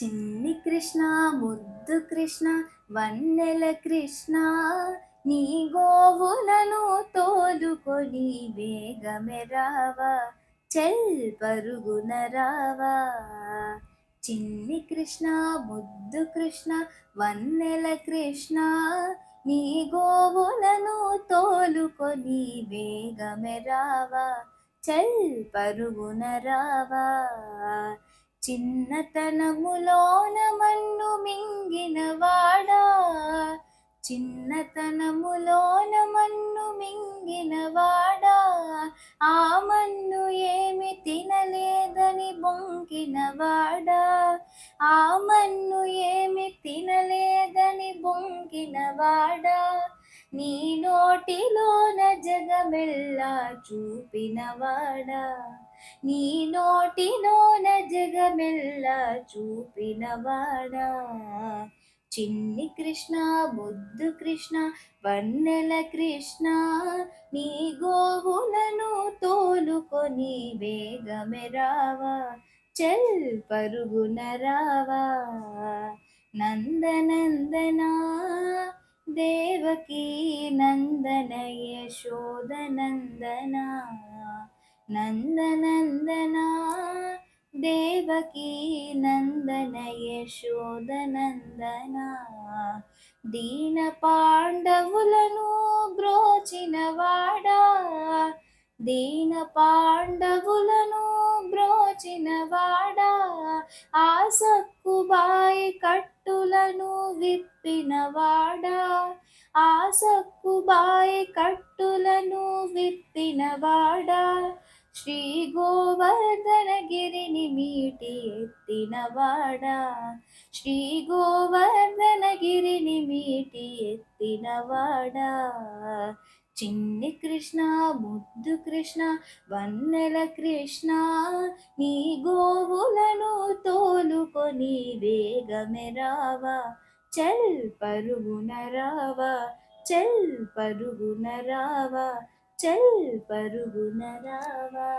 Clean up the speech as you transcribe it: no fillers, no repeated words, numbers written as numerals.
చిన్ని కృష్ణ ముద్దు కృష్ణ వన్నెల కృష్ణ నీ గోవులను తోలుకొని వేగమె రావా చెల్ పరుగున రావా. చిన్ని కృష్ణ ముద్దు కృష్ణ వన్నెల కృష్ణ నీ గోవులను తోలుకొని వేగమె రావా చెల్ పరుగున రావా. చిన్నతనములోన మన్ను మింగినవాడా, చిన్నతనములోన మన్ను మింగినవాడా, ఆ మన్ను ఏమి తినలేదని బొంకినవాడా, ఆ మన్ను ఏమి తినలేదని బొంకినవాడా, నీ నోటిలోన జగమెల్లా చూపినవాడా, నీ నోటిలోన జగమెల్లా చూపినవాడా. చిన్ని కృష్ణ ముద్దు కృష్ణ వన్నెల కృష్ణ నీ గోవులను తోలుకొని వేగమె రావా చెల్ పరుగున రావా. నందనందన దేవకీ నందన యశోదనందన, నందనందన దేవకీ నందన యశోదనందన, దీన పాండవులను బ్రోచినవాడా, దీన పాండవులను బ్రోచినవాడా, ఆ సక్కుబాయి కట్టులను విప్పినవాడా, ఆ సక్కుబాయి కట్టులను విప్పినవాడా, శ్రీ గోవర్ధనగిరిని మీటి ఎత్తినవాడా, శ్రీ గోవర్ధనగిరిని మీటి ఎత్తినవాడా. చిన్ని కృష్ణ ముద్దు కృష్ణ వన్నెల కృష్ణ నీ గోవులను తోలుకొని వేగమె రావా చెల్ పరుగున రావా, చెల్ పరుగున రావా, చెల్ పరుగున రావా.